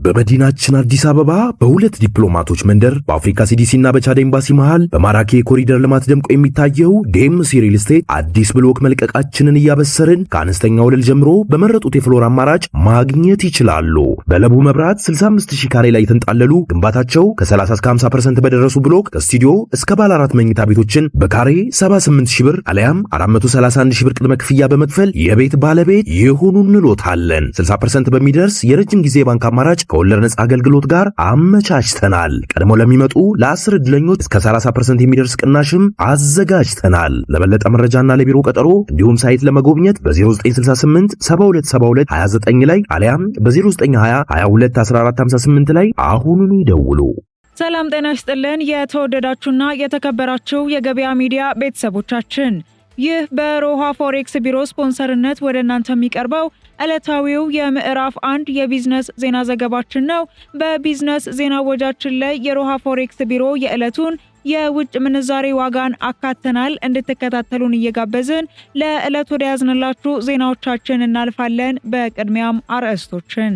በመዲናችን አዲስ አበባ በሁለት ዲፕሎማቶች መንደር በአፍሪካ ሲዲሲና በቻድ ኤምባሲ መሃል በማራኪ የኮሪደር ልማት ደምቆ የሚታየው ዴምሲ ሪል ስቴት አዲስ ብሎክ መልቀቃችንን እያበሰርን ከአነስተኛ ወለል ጀምሮ በመረጡት የፍሎር አማራጭ ማግኘት ይችላሉ። በለቡ መብራት 65000 ካሬ ላይ የተንጣለሉ ግንባታቸው ከ30 እስከ 50% በደረሱ ብሎክ ከስቱዲዮ እስከ ባለ 4 መኝታ ቤቶችን በካሬ 78000 ብር አለያም 431000 ብር ቅድመ ክፍያ በመክፈል የቤት ባለቤት ይሁኑ እንሎታለን። 60% በሚደርስ የረጅም ጊዜ ባንክ አማራጭ ከወለድ ነጻ አገልግሎት ጋር አመቻችተናል። ቀድሞ ለሚመጡ ለ10 ዕድለኞች እስከ 30% የሚደርስ ቅናሽም አዘጋጅተናል። ለበለጠ መረጃና ለቢሮ ቀጠሮ እንዲሁም ሳይት ለመጎብኘት በ0968 7272 29 ላይ አሊያም በ0920 22 1458 ላይ አሁኑኑ ይደውሉ። ሰላም ጤና ይስጥልን። የተወደዳችሁና የተከበራችሁ የገበያ ሚዲያ ቤተሰቦቻችን ይህ በሮሃ ፎሬክስ ቢሮ ስፖንሰርነት ወደ እናንተ የሚቀርበው ዕለታዊው የምዕራፍ 1 የቢዝነስ ዜና ዘገባችን ነው። በቢዝነስ ዜና ወጃችን ላይ የሮሃ ፎሬክስ ቢሮ የዕለቱን የውጭ ምንዛሬ ዋጋን አካተናል። እንድትከታተሉን እየጋበዝን ለዕለቱ ወደ ያዝንላችሁ ዜናዎቻችን እናልፋለን። በቅድሚያም አርዕስቶችን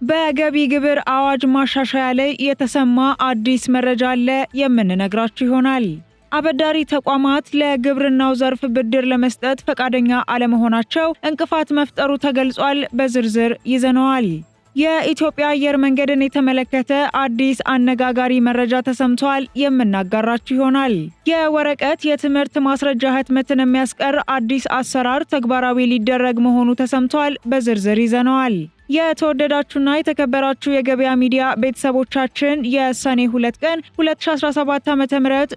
በገቢ ግብር አዋጅ ማሻሻያ ላይ የተሰማ አዲስ መረጃ አለ የምንነግራችሁ ይሆናል። አበዳሪ ተቋማት ለግብርናው ዘርፍ ብድር ለመስጠት ፈቃደኛ አለመሆናቸው እንቅፋት መፍጠሩ ተገልጿል። በዝርዝር ይዘነዋል። የኢትዮጵያ አየር መንገድን የተመለከተ አዲስ አነጋጋሪ መረጃ ተሰምቷል። የምናጋራችሁ ይሆናል። የወረቀት የትምህርት ማስረጃ ህትመትን የሚያስቀር አዲስ አሰራር ተግባራዊ ሊደረግ መሆኑ ተሰምቷል። በዝርዝር ይዘነዋል። የተወደዳችሁና የተከበራችሁ የገበያ ሚዲያ ቤተሰቦቻችን የሰኔ 2 ቀን 2017 ዓ.ም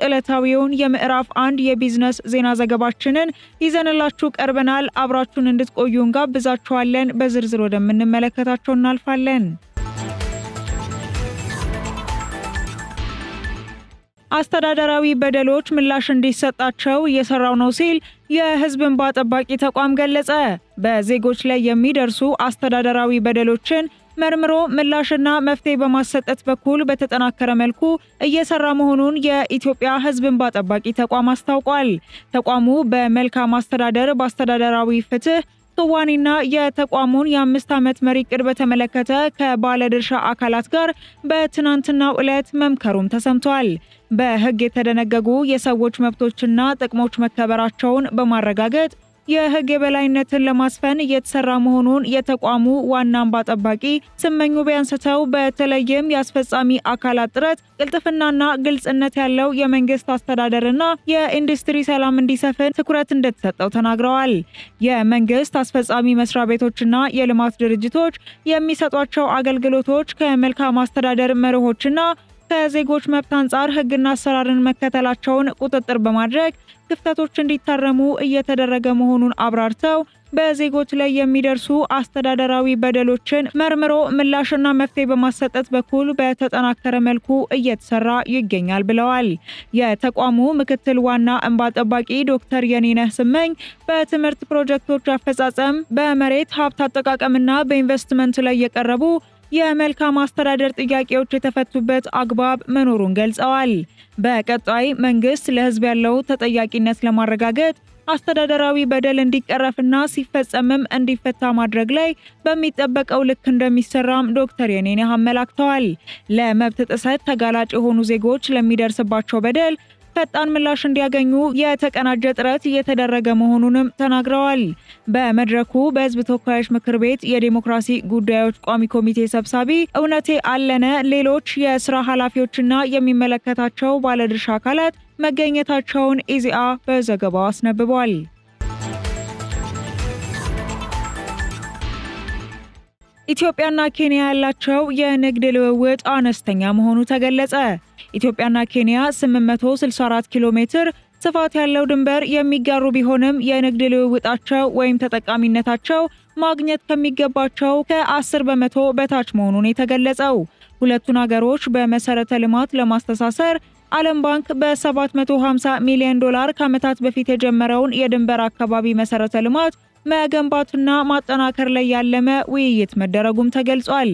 ዕለታዊውን የምዕራፍ 1 የቢዝነስ ዜና ዘገባችንን ይዘንላችሁ ቀርበናል። አብራችሁን እንድትቆዩ እንጋብዛችኋለን። በዝርዝር ወደምንመለከታቸው እናልፋለን። አስተዳደራዊ በደሎች ምላሽ እንዲሰጣቸው እየሰራው ነው ሲል የህዝብ እንባ ጠባቂ ተቋም ገለጸ። በዜጎች ላይ የሚደርሱ አስተዳደራዊ በደሎችን መርምሮ ምላሽና መፍትሄ በማሰጠት በኩል በተጠናከረ መልኩ እየሰራ መሆኑን የኢትዮጵያ ህዝብ እንባ ጠባቂ ተቋም አስታውቋል። ተቋሙ በመልካም አስተዳደር፣ በአስተዳደራዊ ፍትህ ክዋኔና የተቋሙን የ5 ዓመት መሪ ዕቅድ በተመለከተ ከባለድርሻ አካላት ጋር በትናንትናው ዕለት መምከሩም ተሰምቷል። በህግ የተደነገጉ የሰዎች መብቶችና ጥቅሞች መከበራቸውን በማረጋገጥ የህግ የበላይነትን ለማስፈን እየተሰራ መሆኑን የተቋሙ ዋና እንባ ጠባቂ ስመኙ ቢያንስተው በተለይም የአስፈጻሚ አካላት ጥረት ቅልጥፍናና ግልጽነት ያለው የመንግስት አስተዳደርና የኢንዱስትሪ ሰላም እንዲሰፍን ትኩረት እንደተሰጠው ተናግረዋል። የመንግስት አስፈጻሚ መስሪያ ቤቶችና የልማት ድርጅቶች የሚሰጧቸው አገልግሎቶች ከመልካም አስተዳደር መርሆችና ከዜጎች መብት አንጻር ህግና አሰራርን መከተላቸውን ቁጥጥር በማድረግ ክፍተቶች እንዲታረሙ እየተደረገ መሆኑን አብራርተው በዜጎች ላይ የሚደርሱ አስተዳደራዊ በደሎችን መርምሮ ምላሽና መፍትሄ በማሰጠት በኩል በተጠናከረ መልኩ እየተሰራ ይገኛል ብለዋል። የተቋሙ ምክትል ዋና እንባ ጠባቂ ዶክተር የኔነህ ስመኝ በትምህርት ፕሮጀክቶች አፈጻጸም፣ በመሬት ሀብት አጠቃቀምና በኢንቨስትመንት ላይ የቀረቡ የመልካም አስተዳደር ጥያቄዎች የተፈቱበት አግባብ መኖሩን ገልጸዋል። በቀጣይ መንግስት ለህዝብ ያለው ተጠያቂነት ለማረጋገጥ አስተዳደራዊ በደል እንዲቀረፍና ሲፈጸምም እንዲፈታ ማድረግ ላይ በሚጠበቀው ልክ እንደሚሰራም ዶክተር የኔነህ አመላክተዋል። ለመብት ጥሰት ተጋላጭ የሆኑ ዜጎች ለሚደርስባቸው በደል ፈጣን ምላሽ እንዲያገኙ የተቀናጀ ጥረት እየተደረገ መሆኑንም ተናግረዋል። በመድረኩ በህዝብ ተወካዮች ምክር ቤት የዲሞክራሲ ጉዳዮች ቋሚ ኮሚቴ ሰብሳቢ እውነቴ አለነ፣ ሌሎች የስራ ኃላፊዎችና የሚመለከታቸው ባለድርሻ አካላት መገኘታቸውን ኢዜአ በዘገባው አስነብቧል። ኢትዮጵያና ኬንያ ያላቸው የንግድ ልውውጥ አነስተኛ መሆኑ ተገለጸ። ኢትዮጵያና ኬንያ 864 ኪሎ ሜትር ስፋት ያለው ድንበር የሚጋሩ ቢሆንም የንግድ ልውውጣቸው ወይም ተጠቃሚነታቸው ማግኘት ከሚገባቸው ከ10 በመቶ በታች መሆኑን የተገለጸው ሁለቱን ሀገሮች በመሰረተ ልማት ለማስተሳሰር ዓለም ባንክ በ750 ሚሊዮን ዶላር ከዓመታት በፊት የጀመረውን የድንበር አካባቢ መሰረተ ልማት መገንባትና ማጠናከር ላይ ያለመ ውይይት መደረጉም ተገልጿል።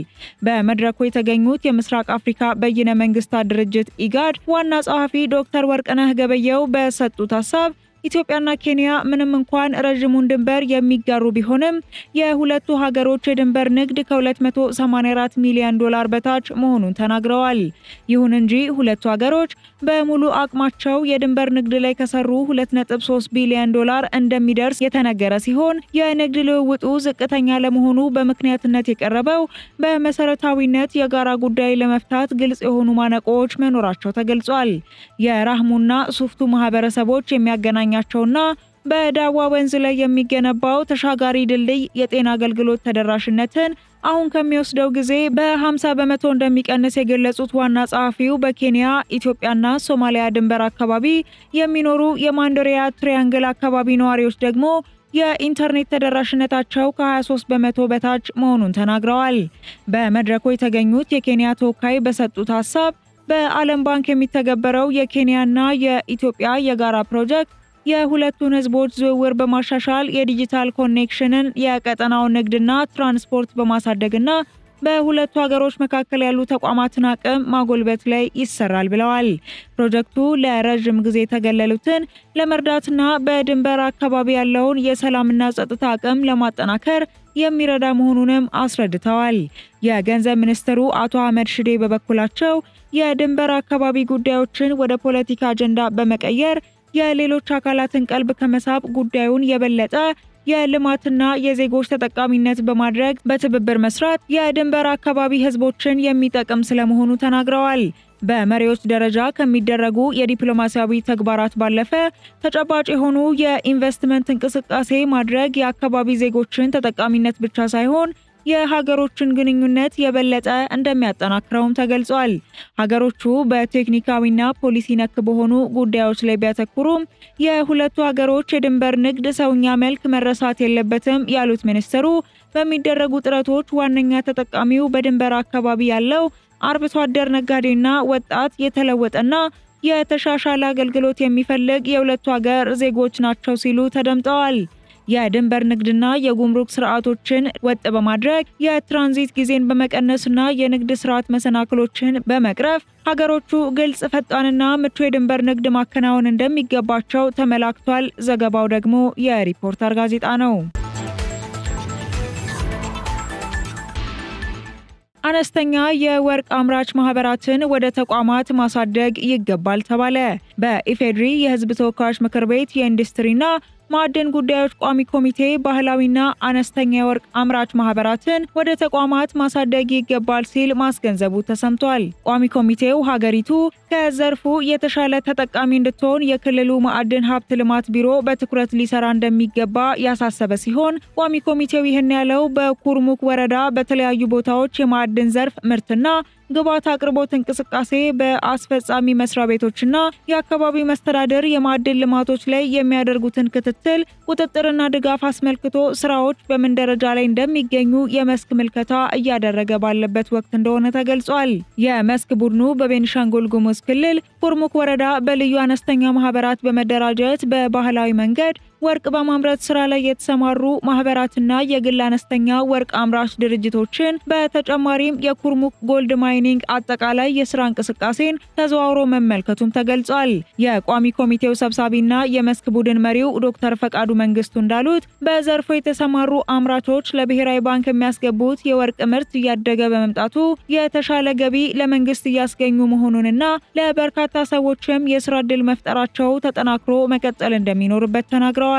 በመድረኩ የተገኙት የምስራቅ አፍሪካ በይነ መንግስታት ድርጅት ኢጋድ ዋና ጸሐፊ ዶክተር ወርቅነህ ገበየው በሰጡት ሀሳብ ኢትዮጵያና ኬንያ ምንም እንኳን ረዥሙን ድንበር የሚጋሩ ቢሆንም የሁለቱ ሀገሮች የድንበር ንግድ ከ284 ሚሊዮን ዶላር በታች መሆኑን ተናግረዋል። ይሁን እንጂ ሁለቱ ሀገሮች በሙሉ አቅማቸው የድንበር ንግድ ላይ ከሰሩ 2.3 ቢሊዮን ዶላር እንደሚደርስ የተነገረ ሲሆን የንግድ ልውውጡ ዝቅተኛ ለመሆኑ በምክንያትነት የቀረበው በመሰረታዊነት የጋራ ጉዳይ ለመፍታት ግልጽ የሆኑ ማነቆዎች መኖራቸው ተገልጿል። የራህሙና ሱፍቱ ማህበረሰቦች የሚያገናኛቸውና በዳዋ ወንዝ ላይ የሚገነባው ተሻጋሪ ድልድይ የጤና አገልግሎት ተደራሽነትን አሁን ከሚወስደው ጊዜ በ50 በመቶ እንደሚቀንስ የገለጹት ዋና ጸሐፊው በኬንያ ኢትዮጵያና ሶማሊያ ድንበር አካባቢ የሚኖሩ የማንዶሪያ ትሪያንግል አካባቢ ነዋሪዎች ደግሞ የኢንተርኔት ተደራሽነታቸው ከ23 በመቶ በታች መሆኑን ተናግረዋል። በመድረኩ የተገኙት የኬንያ ተወካይ በሰጡት ሀሳብ በዓለም ባንክ የሚተገበረው የኬንያና የኢትዮጵያ የጋራ ፕሮጀክት የሁለቱን ህዝቦች ዝውውር በማሻሻል የዲጂታል ኮኔክሽንን የቀጠናውን ንግድና ትራንስፖርት በማሳደግና በሁለቱ ሀገሮች መካከል ያሉ ተቋማትን አቅም ማጎልበት ላይ ይሰራል ብለዋል። ፕሮጀክቱ ለረዥም ጊዜ የተገለሉትን ለመርዳትና በድንበር አካባቢ ያለውን የሰላምና ጸጥታ አቅም ለማጠናከር የሚረዳ መሆኑንም አስረድተዋል። የገንዘብ ሚኒስትሩ አቶ አህመድ ሽዴ በበኩላቸው የድንበር አካባቢ ጉዳዮችን ወደ ፖለቲካ አጀንዳ በመቀየር የሌሎች አካላትን ቀልብ ከመሳብ ጉዳዩን የበለጠ የልማትና የዜጎች ተጠቃሚነት በማድረግ በትብብር መስራት የድንበር አካባቢ ህዝቦችን የሚጠቅም ስለመሆኑ ተናግረዋል። በመሪዎች ደረጃ ከሚደረጉ የዲፕሎማሲያዊ ተግባራት ባለፈ ተጨባጭ የሆኑ የኢንቨስትመንት እንቅስቃሴ ማድረግ የአካባቢ ዜጎችን ተጠቃሚነት ብቻ ሳይሆን የሀገሮችን ግንኙነት የበለጠ እንደሚያጠናክረውም ተገልጿል። ሀገሮቹ በቴክኒካዊና ፖሊሲ ነክ በሆኑ ጉዳዮች ላይ ቢያተኩሩም የሁለቱ ሀገሮች የድንበር ንግድ ሰውኛ መልክ መረሳት የለበትም ያሉት ሚኒስትሩ በሚደረጉ ጥረቶች ዋነኛ ተጠቃሚው በድንበር አካባቢ ያለው አርብቶ አደር ነጋዴና ወጣት የተለወጠና የተሻሻለ አገልግሎት የሚፈልግ የሁለቱ ሀገር ዜጎች ናቸው ሲሉ ተደምጠዋል። የድንበር ንግድና የጉምሩክ ስርዓቶችን ወጥ በማድረግ የትራንዚት ጊዜን በመቀነስና የንግድ ስርዓት መሰናክሎችን በመቅረፍ ሀገሮቹ ግልጽ፣ ፈጣንና ምቹ የድንበር ንግድ ማከናወን እንደሚገባቸው ተመላክቷል። ዘገባው ደግሞ የሪፖርተር ጋዜጣ ነው። አነስተኛ የወርቅ አምራች ማህበራትን ወደ ተቋማት ማሳደግ ይገባል ተባለ። በኢፌዴሪ የሕዝብ ተወካዮች ምክር ቤት የኢንዱስትሪና ማዕድን ጉዳዮች ቋሚ ኮሚቴ ባህላዊና አነስተኛ የወርቅ አምራች ማህበራትን ወደ ተቋማት ማሳደግ ይገባል ሲል ማስገንዘቡ ተሰምቷል። ቋሚ ኮሚቴው ሀገሪቱ ከዘርፉ የተሻለ ተጠቃሚ እንድትሆን የክልሉ ማዕድን ሀብት ልማት ቢሮ በትኩረት ሊሰራ እንደሚገባ ያሳሰበ ሲሆን ቋሚ ኮሚቴው ይህን ያለው በኩርሙክ ወረዳ በተለያዩ ቦታዎች የማዕድን ዘርፍ ምርትና ግብዓት አቅርቦት እንቅስቃሴ በአስፈጻሚ መስሪያ ቤቶችና የአካባቢ መስተዳደር የማዕድን ልማቶች ላይ የሚያደርጉትን ክትትል፣ ቁጥጥርና ድጋፍ አስመልክቶ ስራዎች በምን ደረጃ ላይ እንደሚገኙ የመስክ ምልከታ እያደረገ ባለበት ወቅት እንደሆነ ተገልጿል። የመስክ ቡድኑ በቤኒሻንጉል ጉሙዝ ክልል ኩርሙክ ወረዳ በልዩ አነስተኛ ማህበራት በመደራጀት በባህላዊ መንገድ ወርቅ በማምረት ስራ ላይ የተሰማሩ ማህበራትና የግል አነስተኛ ወርቅ አምራች ድርጅቶችን በተጨማሪም የኩርሙክ ጎልድ ማይኒንግ አጠቃላይ የስራ እንቅስቃሴን ተዘዋውሮ መመልከቱም ተገልጿል። የቋሚ ኮሚቴው ሰብሳቢና የመስክ ቡድን መሪው ዶክተር ፈቃዱ መንግስቱ እንዳሉት በዘርፉ የተሰማሩ አምራቾች ለብሔራዊ ባንክ የሚያስገቡት የወርቅ ምርት እያደገ በመምጣቱ የተሻለ ገቢ ለመንግስት እያስገኙ መሆኑንና ለበርካታ ሰዎችም የስራ ዕድል መፍጠራቸው ተጠናክሮ መቀጠል እንደሚኖርበት ተናግረዋል።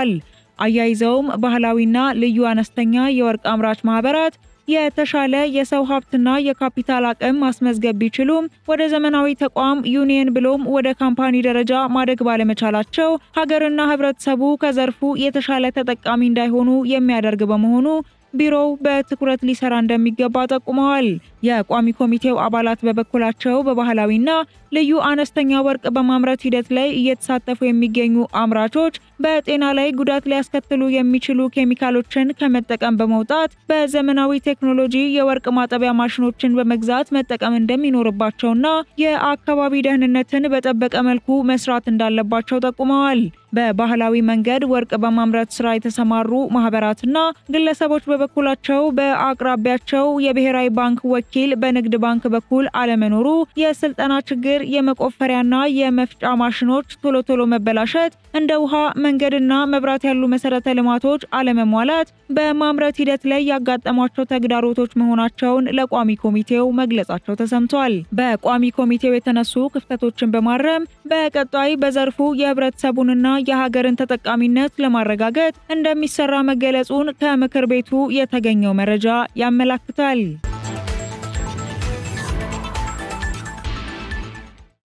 አያይዘውም ባህላዊና ልዩ አነስተኛ የወርቅ አምራች ማህበራት የተሻለ የሰው ሀብትና የካፒታል አቅም ማስመዝገብ ቢችሉም ወደ ዘመናዊ ተቋም ዩኒየን ብሎም ወደ ካምፓኒ ደረጃ ማደግ ባለመቻላቸው ሀገርና ህብረተሰቡ ከዘርፉ የተሻለ ተጠቃሚ እንዳይሆኑ የሚያደርግ በመሆኑ ቢሮው በትኩረት ሊሰራ እንደሚገባ ጠቁመዋል። የቋሚ ኮሚቴው አባላት በበኩላቸው በባህላዊና ልዩ አነስተኛ ወርቅ በማምረት ሂደት ላይ እየተሳተፉ የሚገኙ አምራቾች በጤና ላይ ጉዳት ሊያስከትሉ የሚችሉ ኬሚካሎችን ከመጠቀም በመውጣት በዘመናዊ ቴክኖሎጂ የወርቅ ማጠቢያ ማሽኖችን በመግዛት መጠቀም እንደሚኖርባቸውና የአካባቢ ደህንነትን በጠበቀ መልኩ መስራት እንዳለባቸው ጠቁመዋል። በባህላዊ መንገድ ወርቅ በማምረት ስራ የተሰማሩ ማህበራትና ግለሰቦች በበኩላቸው በአቅራቢያቸው የብሔራዊ ባንክ ወኪል በንግድ ባንክ በኩል አለመኖሩ፣ የስልጠና ችግር፣ የመቆፈሪያና የመፍጫ ማሽኖች ቶሎ መበላሸት፣ እንደ ውሃ መንገድና መብራት ያሉ መሰረተ ልማቶች አለመሟላት በማምረት ሂደት ላይ ያጋጠሟቸው ተግዳሮቶች መሆናቸውን ለቋሚ ኮሚቴው መግለጻቸው ተሰምቷል። በቋሚ ኮሚቴው የተነሱ ክፍተቶችን በማረም በቀጣይ በዘርፉ የህብረተሰቡንና የሀገርን ተጠቃሚነት ለማረጋገጥ እንደሚሰራ መገለጹን ከምክር ቤቱ የተገኘው መረጃ ያመላክታል።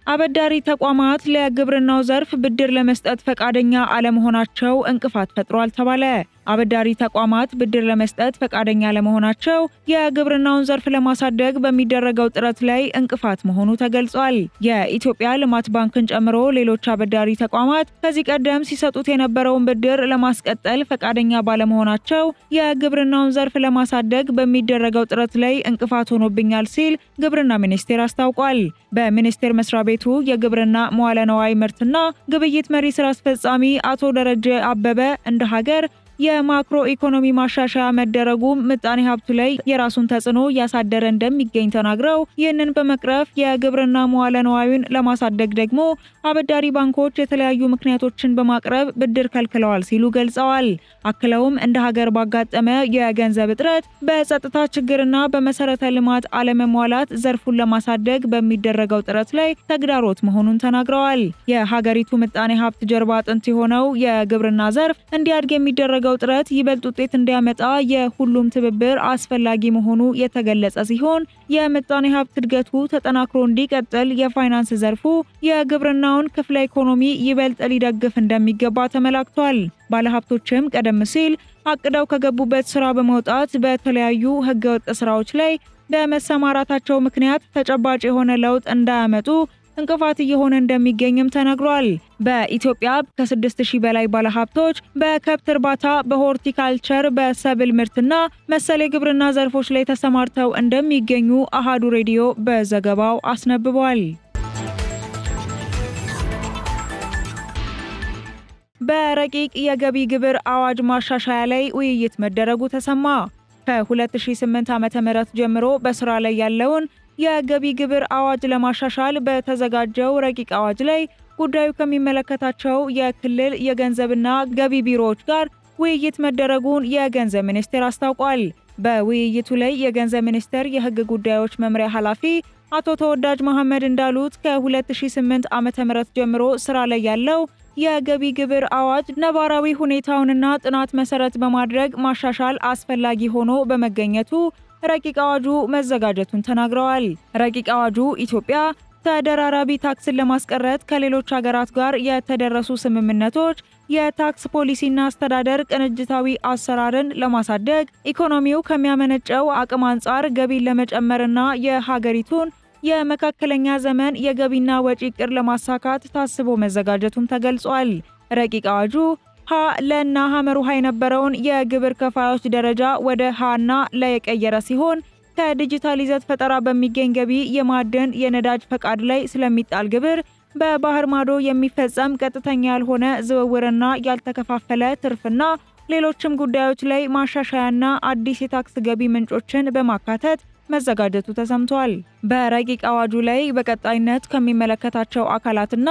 አበዳሪ ተቋማት ለግብርናው ዘርፍ ብድር ለመስጠት ፈቃደኛ አለመሆናቸው እንቅፋት ፈጥሯል ተባለ። አበዳሪ ተቋማት ብድር ለመስጠት ፈቃደኛ ለመሆናቸው የግብርናውን ዘርፍ ለማሳደግ በሚደረገው ጥረት ላይ እንቅፋት መሆኑ ተገልጿል። የኢትዮጵያ ልማት ባንክን ጨምሮ ሌሎች አበዳሪ ተቋማት ከዚህ ቀደም ሲሰጡት የነበረውን ብድር ለማስቀጠል ፈቃደኛ ባለመሆናቸው የግብርናውን ዘርፍ ለማሳደግ በሚደረገው ጥረት ላይ እንቅፋት ሆኖብኛል ሲል ግብርና ሚኒስቴር አስታውቋል። በሚኒስቴር መስሪያ ቤቱ የግብርና መዋለ ነዋይ ምርትና ግብይት መሪ ስራ አስፈጻሚ አቶ ደረጀ አበበ እንደ ሀገር የማክሮ ኢኮኖሚ ማሻሻያ መደረጉ ምጣኔ ሀብቱ ላይ የራሱን ተጽዕኖ እያሳደረ እንደሚገኝ ተናግረው ይህንን በመቅረፍ የግብርና መዋለ ነዋዩን ለማሳደግ ደግሞ አበዳሪ ባንኮች የተለያዩ ምክንያቶችን በማቅረብ ብድር ከልክለዋል ሲሉ ገልጸዋል። አክለውም እንደ ሀገር ባጋጠመ የገንዘብ እጥረት፣ በጸጥታ ችግርና በመሰረተ ልማት አለመሟላት ዘርፉን ለማሳደግ በሚደረገው ጥረት ላይ ተግዳሮት መሆኑን ተናግረዋል። የሀገሪቱ ምጣኔ ሀብት ጀርባ አጥንት የሆነው የግብርና ዘርፍ እንዲያድግ የሚደረገው ጥረት ይበልጥ ውጤት እንዲያመጣ የሁሉም ትብብር አስፈላጊ መሆኑ የተገለጸ ሲሆን የምጣኔ ሀብት እድገቱ ተጠናክሮ እንዲቀጥል የፋይናንስ ዘርፉ የግብርናውን ክፍለ ኢኮኖሚ ይበልጥ ሊደግፍ እንደሚገባ ተመላክቷል። ባለሀብቶችም ቀደም ሲል አቅደው ከገቡበት ስራ በመውጣት በተለያዩ ህገወጥ ስራዎች ላይ በመሰማራታቸው ምክንያት ተጨባጭ የሆነ ለውጥ እንዳያመጡ እንቅፋት እየሆነ እንደሚገኝም ተነግሯል። በኢትዮጵያ ከ6000 በላይ ባለሀብቶች በከብት እርባታ፣ በሆርቲካልቸር፣ በሰብል ምርትና መሰል የግብርና ዘርፎች ላይ ተሰማርተው እንደሚገኙ አሃዱ ሬዲዮ በዘገባው አስነብቧል። በረቂቅ የገቢ ግብር አዋጅ ማሻሻያ ላይ ውይይት መደረጉ ተሰማ። ከ2008 ዓ.ም ጀምሮ በስራ ላይ ያለውን የገቢ ግብር አዋጅ ለማሻሻል በተዘጋጀው ረቂቅ አዋጅ ላይ ጉዳዩ ከሚመለከታቸው የክልል የገንዘብና ገቢ ቢሮዎች ጋር ውይይት መደረጉን የገንዘብ ሚኒስቴር አስታውቋል። በውይይቱ ላይ የገንዘብ ሚኒስቴር የህግ ጉዳዮች መምሪያ ኃላፊ አቶ ተወዳጅ መሐመድ እንዳሉት ከ2008 ዓ.ም ጀምሮ ስራ ላይ ያለው የገቢ ግብር አዋጅ ነባራዊ ሁኔታውንና ጥናት መሰረት በማድረግ ማሻሻል አስፈላጊ ሆኖ በመገኘቱ ረቂቅ አዋጁ መዘጋጀቱን ተናግረዋል። ረቂቅ አዋጁ ኢትዮጵያ ተደራራቢ ታክስን ለማስቀረት ከሌሎች ሀገራት ጋር የተደረሱ ስምምነቶች፣ የታክስ ፖሊሲና አስተዳደር ቅንጅታዊ አሰራርን ለማሳደግ፣ ኢኮኖሚው ከሚያመነጨው አቅም አንጻር ገቢን ለመጨመርና የሀገሪቱን የመካከለኛ ዘመን የገቢና ወጪ ዕቅድ ለማሳካት ታስቦ መዘጋጀቱን ተገልጿል። ረቂቅ አዋጁ ሀ ለና ሐመሩሃ የነበረውን የግብር ከፋዮች ደረጃ ወደ ሀና ለ የቀየረ ሲሆን ከዲጂታል ይዘት ፈጠራ በሚገኝ ገቢ የማዕድን የነዳጅ ፈቃድ ላይ ስለሚጣል ግብር፣ በባህር ማዶ የሚፈጸም ቀጥተኛ ያልሆነ ዝውውርና ያልተከፋፈለ ትርፍና ሌሎችም ጉዳዮች ላይ ማሻሻያና አዲስ የታክስ ገቢ ምንጮችን በማካተት መዘጋጀቱ ተሰምቷል። በረቂቅ አዋጁ ላይ በቀጣይነት ከሚመለከታቸው አካላትና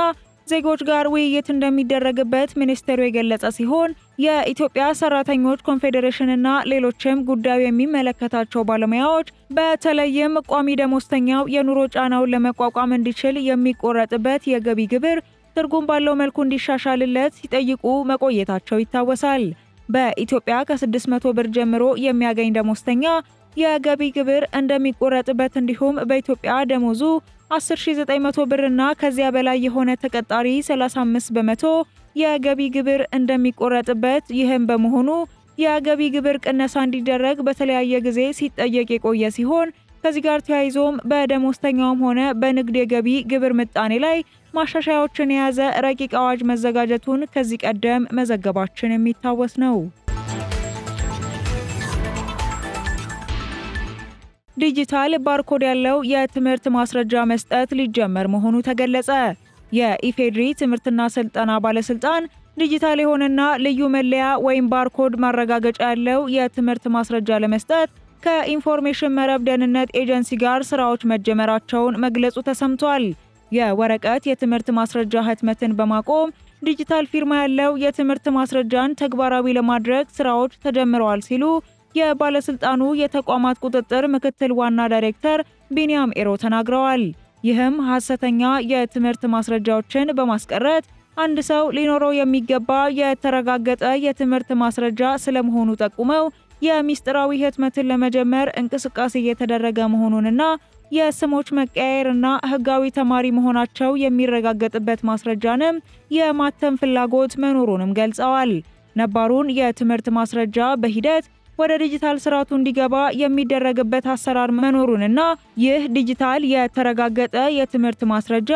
ዜጎች ጋር ውይይት እንደሚደረግበት ሚኒስቴሩ የገለጸ ሲሆን የኢትዮጵያ ሰራተኞች ኮንፌዴሬሽንና ሌሎችም ጉዳዩ የሚመለከታቸው ባለሙያዎች በተለይም ቋሚ ደሞዝተኛው የኑሮ ጫናውን ለመቋቋም እንዲችል የሚቆረጥበት የገቢ ግብር ትርጉም ባለው መልኩ እንዲሻሻልለት ሲጠይቁ መቆየታቸው ይታወሳል። በኢትዮጵያ ከ600 ብር ጀምሮ የሚያገኝ ደሞዝተኛ የገቢ ግብር እንደሚቆረጥበት እንዲሁም በኢትዮጵያ ደሞዙ 10900 ብርና ከዚያ በላይ የሆነ ተቀጣሪ 35 በመቶ የገቢ ግብር እንደሚቆረጥበት፣ ይህም በመሆኑ የገቢ ግብር ቅነሳ እንዲደረግ በተለያየ ጊዜ ሲጠየቅ የቆየ ሲሆን ከዚህ ጋር ተያይዞም በደሞዝተኛውም ሆነ በንግድ የገቢ ግብር ምጣኔ ላይ ማሻሻያዎችን የያዘ ረቂቅ አዋጅ መዘጋጀቱን ከዚህ ቀደም መዘገባችን የሚታወስ ነው። ዲጂታል ባርኮድ ያለው የትምህርት ማስረጃ መስጠት ሊጀመር መሆኑ ተገለጸ። የኢፌዴሪ ትምህርትና ስልጠና ባለስልጣን ዲጂታል የሆነና ልዩ መለያ ወይም ባርኮድ ማረጋገጫ ያለው የትምህርት ማስረጃ ለመስጠት ከኢንፎርሜሽን መረብ ደህንነት ኤጀንሲ ጋር ስራዎች መጀመራቸውን መግለጹ ተሰምቷል። የወረቀት የትምህርት ማስረጃ ህትመትን በማቆም ዲጂታል ፊርማ ያለው የትምህርት ማስረጃን ተግባራዊ ለማድረግ ስራዎች ተጀምረዋል ሲሉ የባለስልጣኑ የተቋማት ቁጥጥር ምክትል ዋና ዳይሬክተር ቢኒያም ኤሮ ተናግረዋል። ይህም ሐሰተኛ የትምህርት ማስረጃዎችን በማስቀረት አንድ ሰው ሊኖረው የሚገባ የተረጋገጠ የትምህርት ማስረጃ ስለመሆኑ ጠቁመው የሚስጥራዊ ህትመትን ለመጀመር እንቅስቃሴ እየተደረገ መሆኑንና የስሞች መቀያየርና ህጋዊ ተማሪ መሆናቸው የሚረጋገጥበት ማስረጃንም የማተም ፍላጎት መኖሩንም ገልጸዋል። ነባሩን የትምህርት ማስረጃ በሂደት ወደ ዲጂታል ስርዓቱ እንዲገባ የሚደረግበት አሰራር መኖሩንና ይህ ዲጂታል የተረጋገጠ የትምህርት ማስረጃ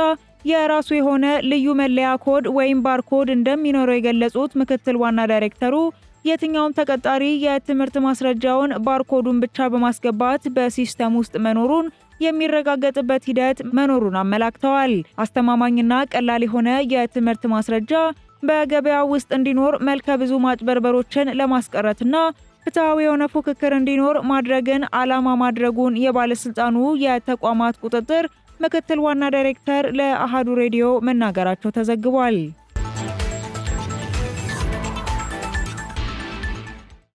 የራሱ የሆነ ልዩ መለያ ኮድ ወይም ባርኮድ እንደሚኖረው የገለጹት ምክትል ዋና ዳይሬክተሩ የትኛውም ተቀጣሪ የትምህርት ማስረጃውን ባርኮዱን ብቻ በማስገባት በሲስተም ውስጥ መኖሩን የሚረጋገጥበት ሂደት መኖሩን አመላክተዋል። አስተማማኝና ቀላል የሆነ የትምህርት ማስረጃ በገበያው ውስጥ እንዲኖር መልከ ብዙ ማጭበርበሮችን ለማስቀረትና ፍትሐዊ የሆነ ፉክክር እንዲኖር ማድረግን ዓላማ ማድረጉን የባለስልጣኑ የተቋማት ቁጥጥር ምክትል ዋና ዳይሬክተር ለአሃዱ ሬዲዮ መናገራቸው ተዘግቧል።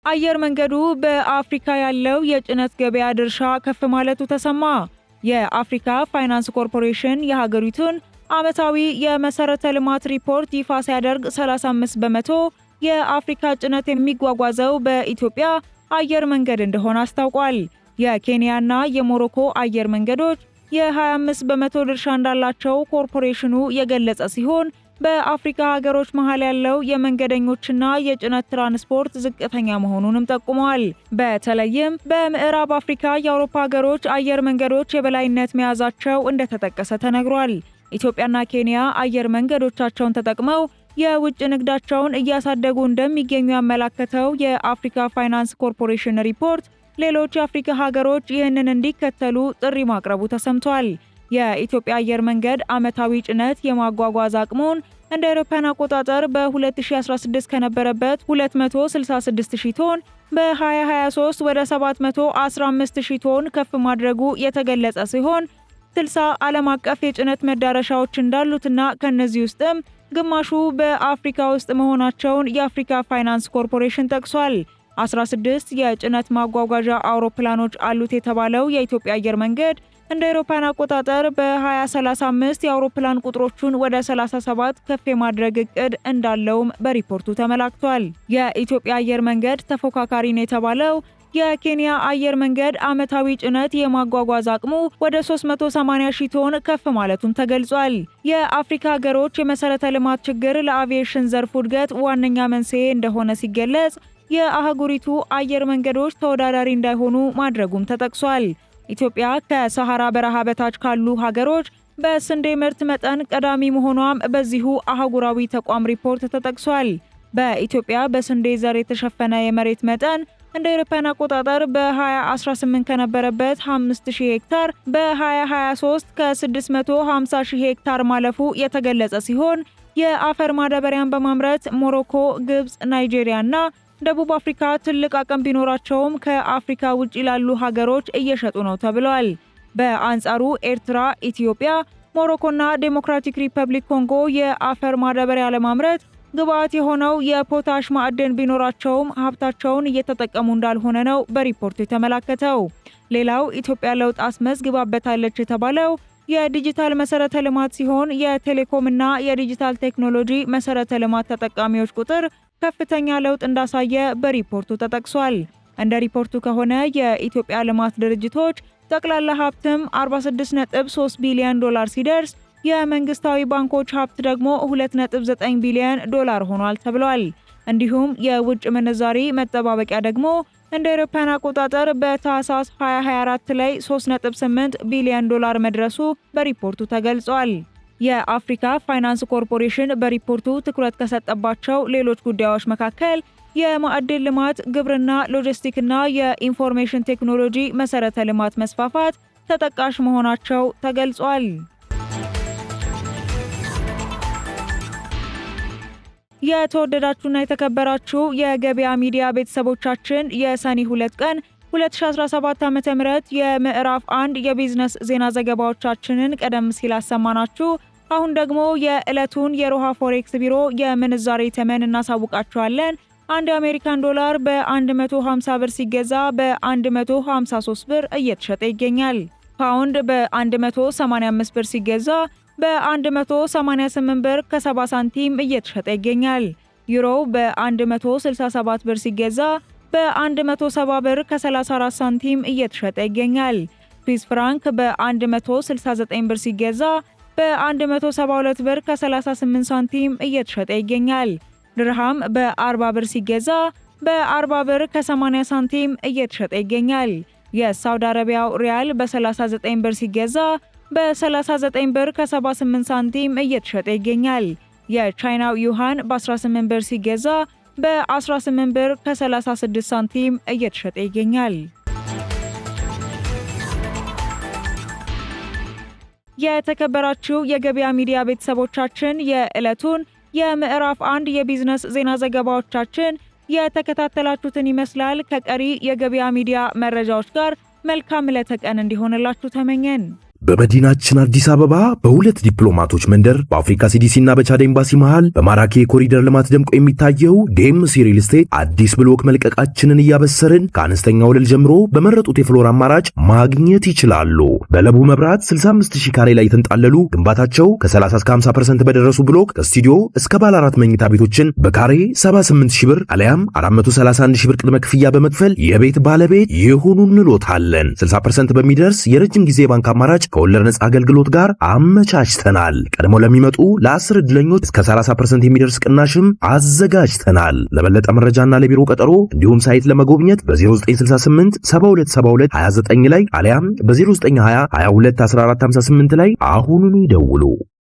አየር መንገዱ በአፍሪካ ያለው የጭነት ገበያ ድርሻ ከፍ ማለቱ ተሰማ። የአፍሪካ ፋይናንስ ኮርፖሬሽን የሀገሪቱን ዓመታዊ የመሰረተ ልማት ሪፖርት ይፋ ሲያደርግ 35 በመቶ የአፍሪካ ጭነት የሚጓጓዘው በኢትዮጵያ አየር መንገድ እንደሆነ አስታውቋል። የኬንያና የሞሮኮ አየር መንገዶች የ25 በመቶ ድርሻ እንዳላቸው ኮርፖሬሽኑ የገለጸ ሲሆን በአፍሪካ ሀገሮች መሃል ያለው የመንገደኞችና የጭነት ትራንስፖርት ዝቅተኛ መሆኑንም ጠቁመዋል። በተለይም በምዕራብ አፍሪካ የአውሮፓ ሀገሮች አየር መንገዶች የበላይነት መያዛቸው እንደተጠቀሰ ተነግሯል። ኢትዮጵያና ኬንያ አየር መንገዶቻቸውን ተጠቅመው የውጭ ንግዳቸውን እያሳደጉ እንደሚገኙ ያመላከተው የአፍሪካ ፋይናንስ ኮርፖሬሽን ሪፖርት ሌሎች የአፍሪካ ሀገሮች ይህንን እንዲከተሉ ጥሪ ማቅረቡ ተሰምቷል። የኢትዮጵያ አየር መንገድ ዓመታዊ ጭነት የማጓጓዝ አቅሙን እንደ አውሮፓውያን አቆጣጠር በ2016 ከነበረበት 266,000 ቶን በ2023 ወደ 715,000 ቶን ከፍ ማድረጉ የተገለጸ ሲሆን 60 ዓለም አቀፍ የጭነት መዳረሻዎች እንዳሉትና ከነዚህ ውስጥም ግማሹ በአፍሪካ ውስጥ መሆናቸውን የአፍሪካ ፋይናንስ ኮርፖሬሽን ጠቅሷል። 16 የጭነት ማጓጓዣ አውሮፕላኖች አሉት የተባለው የኢትዮጵያ አየር መንገድ እንደ አውሮፓውያን አቆጣጠር በ2035 የአውሮፕላን ቁጥሮቹን ወደ 37 ከፍ የማድረግ እቅድ እንዳለውም በሪፖርቱ ተመላክቷል። የኢትዮጵያ አየር መንገድ ተፎካካሪ ነው የተባለው የኬንያ አየር መንገድ ዓመታዊ ጭነት የማጓጓዝ አቅሙ ወደ 380,000 ቶን ከፍ ማለቱም ተገልጿል። የአፍሪካ ሀገሮች የመሰረተ ልማት ችግር ለአቪዬሽን ዘርፉ እድገት ዋነኛ መንስኤ እንደሆነ ሲገለጽ የአህጉሪቱ አየር መንገዶች ተወዳዳሪ እንዳይሆኑ ማድረጉም ተጠቅሷል። ኢትዮጵያ ከሰሃራ በረሃ በታች ካሉ ሀገሮች በስንዴ ምርት መጠን ቀዳሚ መሆኗም በዚሁ አህጉራዊ ተቋም ሪፖርት ተጠቅሷል። በኢትዮጵያ በስንዴ ዘር የተሸፈነ የመሬት መጠን እንደ አውሮፓውያን አቆጣጠር በ2018 ከነበረበት 5000 ሄክታር በ2023 ከ650,000 ሄክታር ማለፉ የተገለጸ ሲሆን የአፈር ማዳበሪያን በማምረት ሞሮኮ፣ ግብጽ፣ ናይጄሪያና ደቡብ አፍሪካ ትልቅ አቅም ቢኖራቸውም ከአፍሪካ ውጭ ላሉ ሀገሮች እየሸጡ ነው ተብሏል። በአንጻሩ ኤርትራ፣ ኢትዮጵያ፣ ሞሮኮና ዴሞክራቲክ ሪፐብሊክ ኮንጎ የአፈር ማዳበሪያ ለማምረት ግብዓት የሆነው የፖታሽ ማዕድን ቢኖራቸውም ሀብታቸውን እየተጠቀሙ እንዳልሆነ ነው በሪፖርቱ የተመላከተው። ሌላው ኢትዮጵያ ለውጥ አስመዝግባበታለች የተባለው የዲጂታል መሰረተ ልማት ሲሆን የቴሌኮምና የዲጂታል ቴክኖሎጂ መሰረተ ልማት ተጠቃሚዎች ቁጥር ከፍተኛ ለውጥ እንዳሳየ በሪፖርቱ ተጠቅሷል። እንደ ሪፖርቱ ከሆነ የኢትዮጵያ ልማት ድርጅቶች ጠቅላላ ሀብትም 46.3 ቢሊዮን ዶላር ሲደርስ የመንግስታዊ ባንኮች ሀብት ደግሞ 2.9 ቢሊዮን ዶላር ሆኗል ተብሏል። እንዲሁም የውጭ ምንዛሪ መጠባበቂያ ደግሞ እንደ አውሮፓውያን አቆጣጠር በታህሳስ 2024 ላይ 3.8 ቢሊዮን ዶላር መድረሱ በሪፖርቱ ተገልጿል። የአፍሪካ ፋይናንስ ኮርፖሬሽን በሪፖርቱ ትኩረት ከሰጠባቸው ሌሎች ጉዳዮች መካከል የማዕድን ልማት፣ ግብርና፣ ሎጂስቲክና የኢንፎርሜሽን ቴክኖሎጂ መሰረተ ልማት መስፋፋት ተጠቃሽ መሆናቸው ተገልጿል። የተወደዳችሁና የተከበራችሁ የገበያ ሚዲያ ቤተሰቦቻችን የሰኔ 2 ቀን 2017 ዓ.ም የምዕራፍ 1 የቢዝነስ ዜና ዘገባዎቻችንን ቀደም ሲል አሰማናችሁ አሁን ደግሞ የዕለቱን የሮሃ ፎሬክስ ቢሮ የምንዛሬ ተመን እናሳውቃችኋለን። አንድ የአሜሪካን ዶላር በ150 ብር ሲገዛ በ153 ብር እየተሸጠ ይገኛል። ፓውንድ በ185 ብር ሲገዛ በ188 ብር ከ70 ሳንቲም እየተሸጠ ይገኛል። ዩሮ በ167 ብር ሲገዛ በ170 ብር ከ34 ሳንቲም እየተሸጠ ይገኛል። ስዊስ ፍራንክ በ169 ብር ሲገዛ በ172 ብር ከ38 ሳንቲም እየተሸጠ ይገኛል። ድርሃም በ40 ብር ሲገዛ በ40 ብር ከ80 ሳንቲም እየተሸጠ ይገኛል። የሳውዲ አረቢያው ሪያል በ39 ብር ሲገዛ በ39 ብር ከ78 ሳንቲም እየተሸጠ ይገኛል። የቻይናው ዩሃን በ18 ብር ሲገዛ በ18 ብር ከ36 ሳንቲም እየተሸጠ ይገኛል። የተከበራችሁ የገበያ ሚዲያ ቤተሰቦቻችን የዕለቱን የምዕራፍ 1 የቢዝነስ ዜና ዘገባዎቻችን የተከታተላችሁትን ይመስላል። ከቀሪ የገበያ ሚዲያ መረጃዎች ጋር መልካም ዕለተ ቀን እንዲሆንላችሁ ተመኘን። በመዲናችን አዲስ አበባ በሁለት ዲፕሎማቶች መንደር በአፍሪካ ሲዲሲ እና በቻድ ኤምባሲ መሃል በማራኪ የኮሪደር ልማት ደምቆ የሚታየው ዴምሲ ሪል ስቴት አዲስ ብሎክ መልቀቃችንን እያበሰርን ከአነስተኛ ወለል ጀምሮ በመረጡት የፍሎር አማራጭ ማግኘት ይችላሉ። በለቡ መብራት 65000 ካሬ ላይ የተንጣለሉ ግንባታቸው ከ30 እስከ 50% በደረሱ ብሎክ ከስቱዲዮ እስከ ባለ 4 መኝታ ቤቶችን በካሬ 78000 ብር አለያም 431000 ብር ቅድመ ክፍያ በመክፈል የቤት ባለቤት ይሁኑ እንሎታለን። 60% በሚደርስ የረጅም ጊዜ ባንክ አማራጭ ከወለድ ነጻ አገልግሎት ጋር አመቻችተናል። ቀድሞ ለሚመጡ ለ10 ዕድለኞች እስከ 30% የሚደርስ ቅናሽም አዘጋጅተናል። ለበለጠ መረጃና ለቢሮ ቀጠሮ እንዲሁም ሳይት ለመጎብኘት በ0968 7272 29 ላይ አሊያም በ0920 22 1458 ላይ አሁኑኑ ይደውሉ።